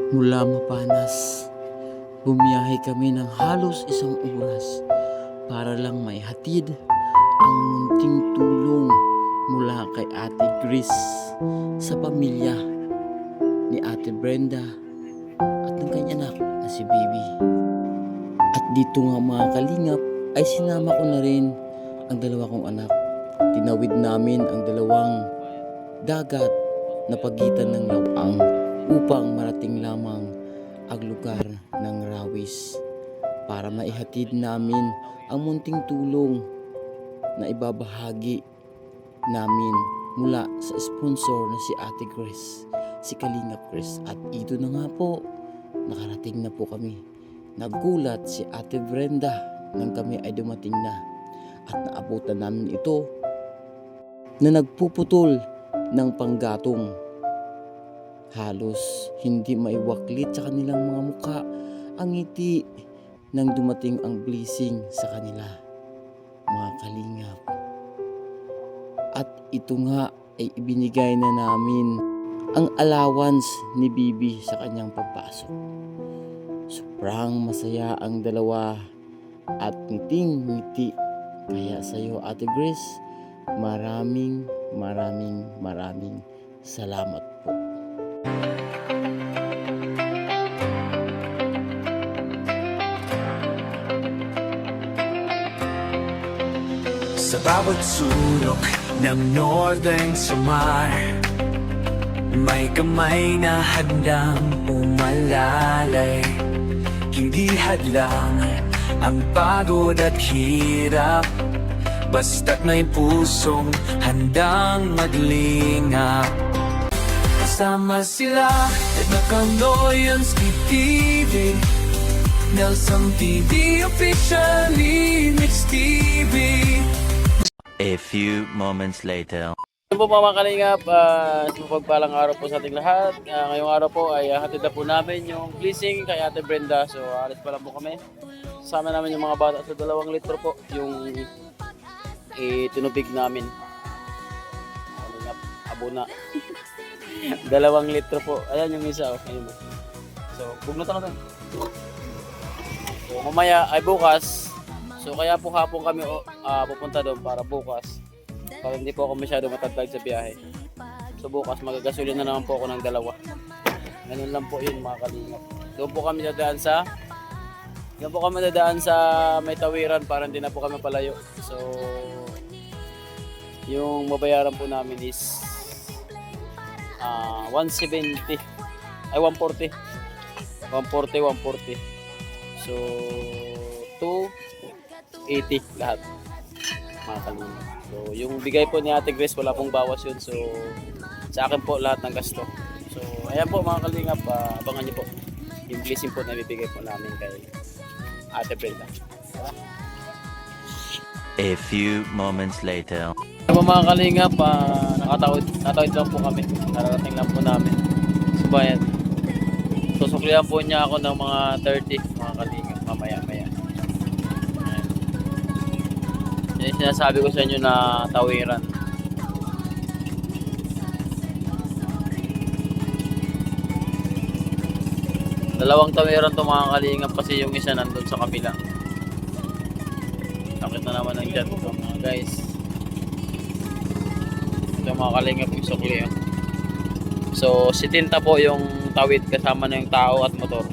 Mula Mapanas, bumiyahe kami ng halos 1 oras para lang maihatid ang munting tulong mula kay Ate Grace sa pamilya ni Ate Brenda at ng kanyang anak na si Baby. At dito nga mga kalingap ay sinama ko na rin ang dalawa kong anak. Tinawid namin ang dalawang dagat na pagitan ng lawang upang marating lamang ang lugar ng Rawis para maihatid namin ang munting tulong na ibabahagi namin mula sa sponsor na si Ate Grace, si Kalingap Grace. At ito na nga po, nakarating na po kami. Nagulat si Ate Brenda nang kami ay dumating na at naabutan namin ito na nagpuputol ng panggatong. Halos hindi maiwaklit sa kanilang mga muka ang ngiti nang dumating ang blessing sa kanila, mga kalingap. At ito nga ay ibinigay na namin ang allowance ni Bibi sa kanyang pagpasok. Sobrang masaya ang dalawa at ngiting-ngiti. Kaya sa iyo, Ate Grace, maraming salamat po. Sa bawat sulok ng Northern Samar, may kamay na handang umalalay. Hindi hadlang ang pagod at hirap, basta't may pusong handang maglingap. Kasama sila Edna Candoyanski TV, Nelson TV, officially Mix TV. A few moments later. Ano po mga kalingap, mapagpalang araw po sa ating lahat. Ngayong araw po ay hatid na po namin yung blessing kay Ate Brenda. So alis pa lang po kami. Sama namin yung mga bata sa 2 litro po yung itinubig namin. Kalingap, abuna. 2 litro po. Ayan yung isa. Ayun. So bugnutan natin. So mamaya ay bukas. So kaya po hapon kami pupunta doon para bukas. Para hindi po ako masyado matatag sa biyahe. So bukas magagasolin na naman po ako ng 2. Ganun lang po yun mga kalingap. Doon po kami dadaan sa may tawiran para hindi na po kami palayo. So yung mabayaran po namin is 170 ay 140. 140. So 280 lahat mga kalingap. So yung bigay po ni Ate Grace wala pong bawas yun. So sa akin po lahat ng gasto. So ayan po mga kalingap, abangan niyo po yung blessing po na bibigay po namin kay Ate Brenda. A few moments later. Ayan po mga kalingap, natawid lang po kami. Nararating lang po namin. Subayan. Susuklihan po niya ako ng mga 30 mga kalingap mamaya. Yan yung sinasabi ko sa inyo na tawiran. Dalawang tawiran to mga kalingap kasi yung isa nandun sa kabila. Sakit na naman ng dyan ito mga guys. Ito mga kalingap yung sukli. So 70 po yung tawid kasama na yung tao at motor.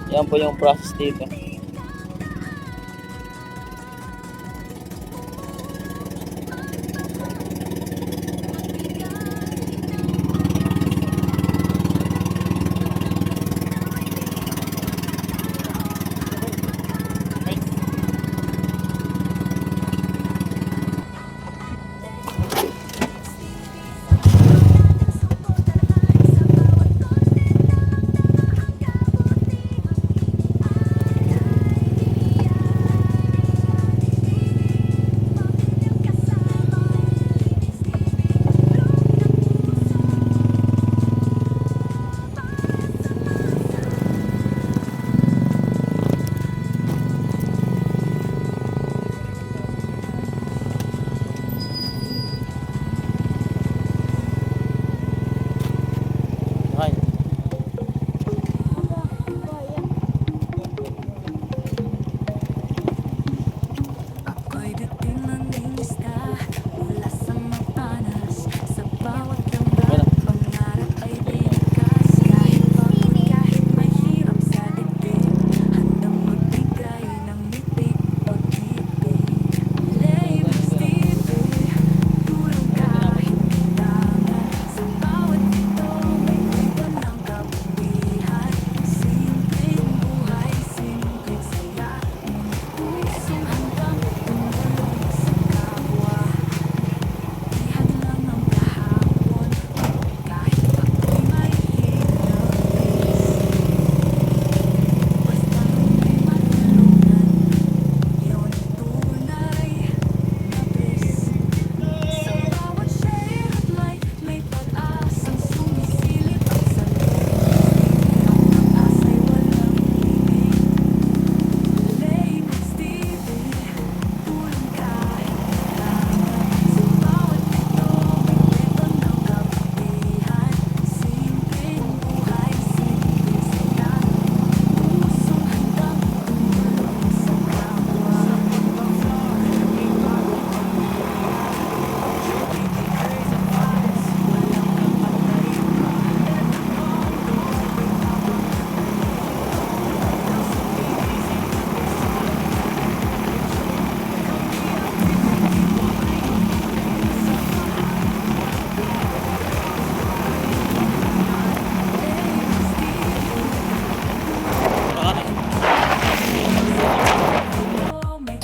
Yan po yung process dito.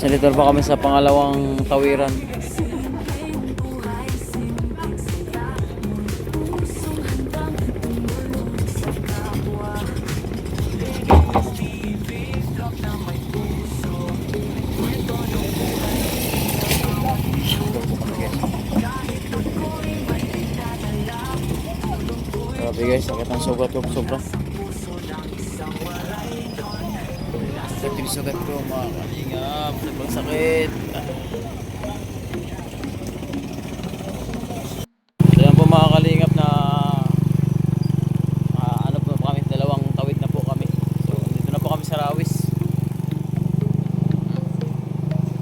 Nandito pa kami sa pangalawang tawiran. Grabe guys, sakit ang sugat ko, sobra. Sakit yung sugat ko, mga kalingap. Sobrang sakit. So yan po mga kalingap na ano po kami, dalawang tawid na po kami. So dito na po kami sa Rawis.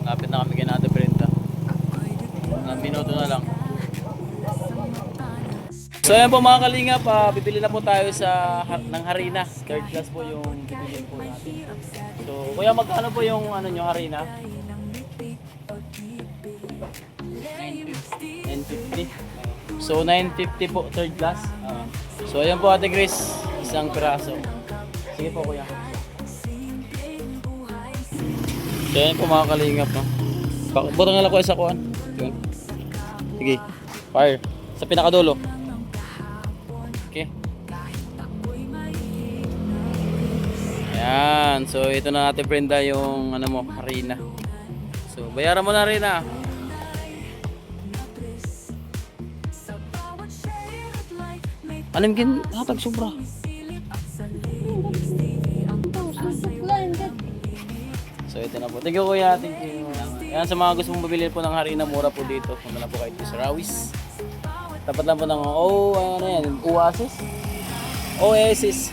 Lapit na kami kay Ate Brenda. Ilang minuto na lang. So ayan po mga kalingap, bibili na po tayo ng harina. Third class po yung bibili po natin. So kuya, magkano po yung ano nyo, harina? 950. So 950 po third class. So ayan po Ate Grace, isang piraso. Sige po kuya. So ayan po mga kalingap, no? Butang nga lang ko sa kuhan. Sige, fire. Sa pinakadulo. Okay. Ayan. So ito na Ate Brenda yung ano mo, harina. So bayaran mo na rin ah. Alam kin hatag sobra. So ito na po. Thank you kuya, thank you. Ayan, sa mga gusto mong bumili po ng harina, mura po dito. Punta na po kayo sa Rawis. Tapat lang po ng ano yan, Oasis. Oasis.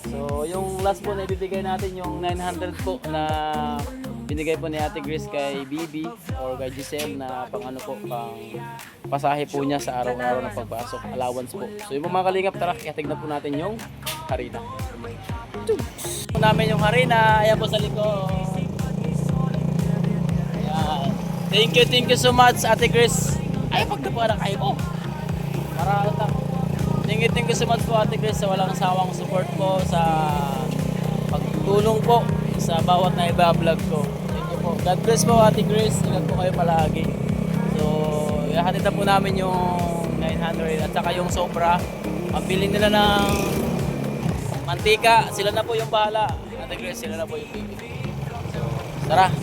So yung last po na ibibigay natin yung 900 po na binigay po ni Ate Grace kay Bibi or kay Giselle na pang ano po, pang pasahe po niya sa araw-araw na pagpasok, allowance po. So yung mga kalingap, tara, ihatig na po natin yung harina. Po namin yung harina, ayan po sa likod. Ayan. Thank you so much Ate Grace. Ay, pagdapuan na kayo po. Para lang. Thank you so much po Ate Grace sa walang sawang support po, sa pagtulong po sa bawat na iba-vlog ko. Thank you po. God bless po Ate Grace. Ingat po kayo palagi. So, ihatid na po namin yung 900 at saka yung sobra. Pambili nila ng mantika. Sila na po yung bahala. Ate Grace, sila na po yung bibili. So, tara.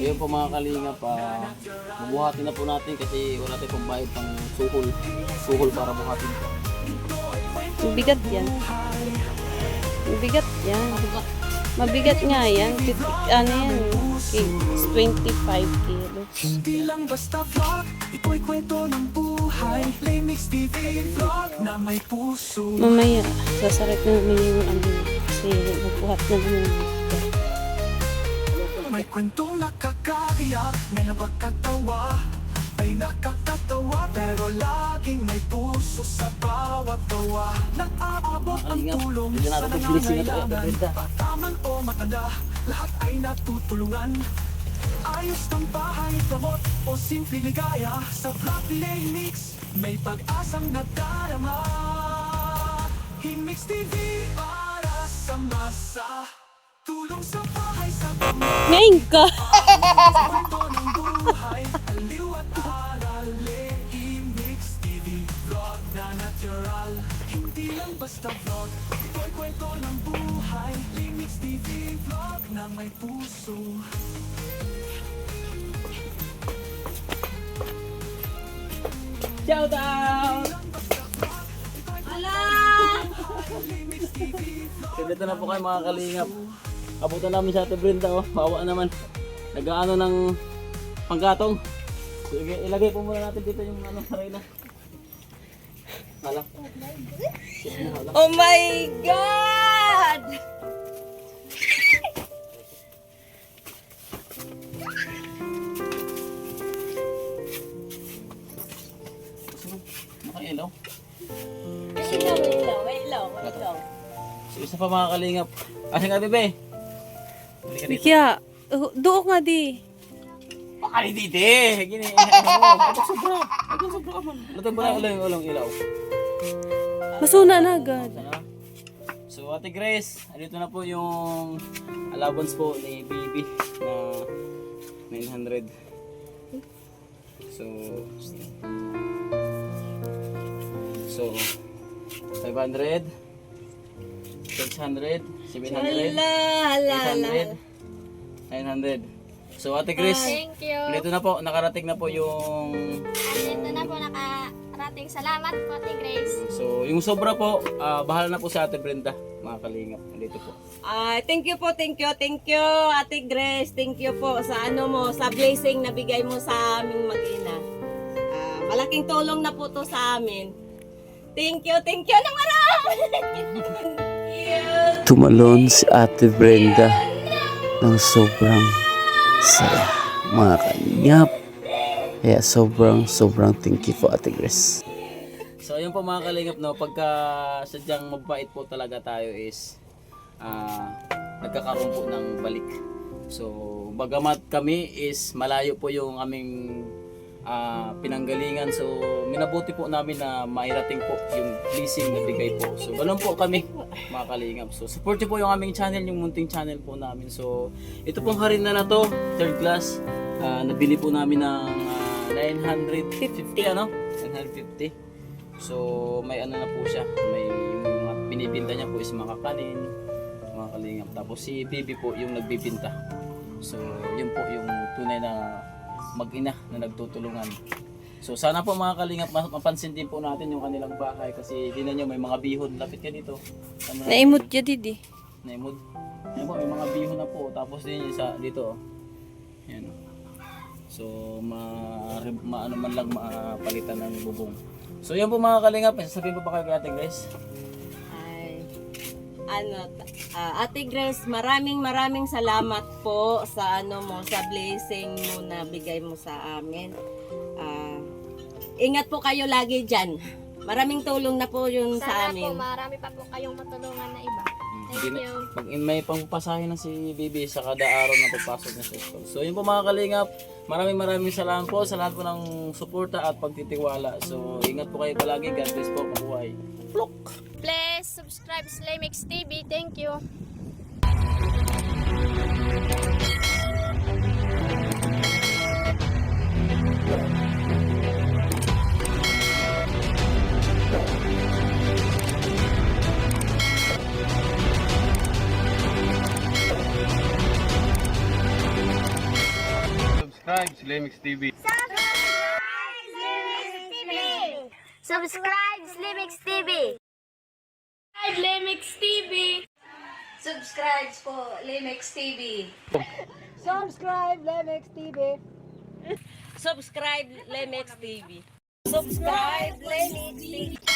Ayun po mga kalingap, bubuhatin na po natin kasi wala tayong pambayad pang suhol para buhatin po. Mabigat yan. Mabigat yan. Mabigat nga yan. Ano yan? 25 kilos. Hindi lang basta vlog, ito'y kwento ng buhay. Playmix TV vlog na may puso. Mamaya, sasarap na naman yung ano. Kasi magbuhat na naman. May kwentong nakakaiyak, may napakatawa. Ay nakakatawa, pero laging may puso sa bawat tawa. Nag-aabot ang tulong sa nangangailangan. Bataman o matanda, lahat ay natutulungan. Ayos ng bahay, gamot o simple ligaya. Sa Vlog Playmix, may pag-asang nadarama. Himix TV para sa masa, tulong sa bahay sa Ngayon ka. Kwento ng buhay, aliw at aral, Lemix TV vlog na natural. Hindi lang basta vlog, ito'y kwento ng buhay, Lemix TV vlog na may puso. Shout out! Dito na po kayo mga kalingap. Abutan namin sa Ate Brenda, oh. Bawa naman. Nag-ano ng panggatong. So, ilagay po muna natin dito yung ano, sarina. Hala. Oh my God! Nakailaw. Ilaw. So, isa pa mga kalingap. Asa nga, bebe? Halika dito. Kaya, doon nga di. Pakali dito eh. Gini, ano mo. Abang sobra. Abang sobra ka man. Latang ba na ulang ilaw? Masuna na agad. Sana. So Ate Grace, andito na po yung allowance po ni Baby na 900. So 500, 600, 700, 800, 900. So Ate Grace, Thank you. dito na po, nakarating na po yung Dito na po nakarating. Salamat po, Ate Grace. so yung sobra po, bahala na po si Ate Brenda, mga kalingap. Dito po. Thank you, Ate Grace. Thank you po sa ano mo, sa blessing na bigay mo sa aming mag-ina. Malaking tulong na po to sa amin. Thank you na marami. Tumalon si Ate Brenda ng sobrang saya, mga kalingap. Kaya sobrang thank you po Ate Grace. So ayun po mga kalingap, no, pagka sadyang mabait po talaga tayo is nagkakaroon po ng balik. So bagamat kami is malayo po yung aming pinanggalingan, so minabuti po namin na mairating po yung blessing na bigay po. So ganun po kami mga kalingap. So support niyo po yung aming channel, yung munting channel po namin. So ito pong harina na to, third class, nabili po namin ng 950 ano? 950. So may ano na po siya, may yung mga binibinta niya po is mga kanin, mga kalingap. Tapos si Bibi po yung nagbibinta. So yun po yung tunay na mag-ina na nagtutulungan. So sana po mga kalingap mapansin din po natin yung kanilang bahay kasi din nyo may mga bihon. Lapit ka dito. Naimot ka didi. Naimod. Ayun po, may mga bihon na po. Tapos din yung isa dito. Yan. So ano man lang mapalitan ng bubong. So yan po mga kalingap. Sasabihin po ba kayo kay Ate Grace? Ate Grace, maraming salamat po sa ano mo, sa blessing mo na bigay mo sa amin. Ingat po kayo lagi dyan. Maraming tulong na po yun sa Sana po amin. marami pa po kayong matulungan na iba. Thank you. Pag may pangpasahin na si Bibi sa kada araw na pagpasok niya sa school. So yun po mga kalingap, maraming salamat po sa lahat po ng suporta at pagtitiwala. So ingat po kayo palagi. God bless po. Mabuhay. Plok! Please subscribe sa Lemix TV. Thank you. Subscribe sa Lemix TV. Subscribe sa Lemix TV. Lemix TV. Subscribe po, Lemix TV. Subscribe, Lemex TV. Subscribe, Lemix TV. Subscribe, Lemix TV.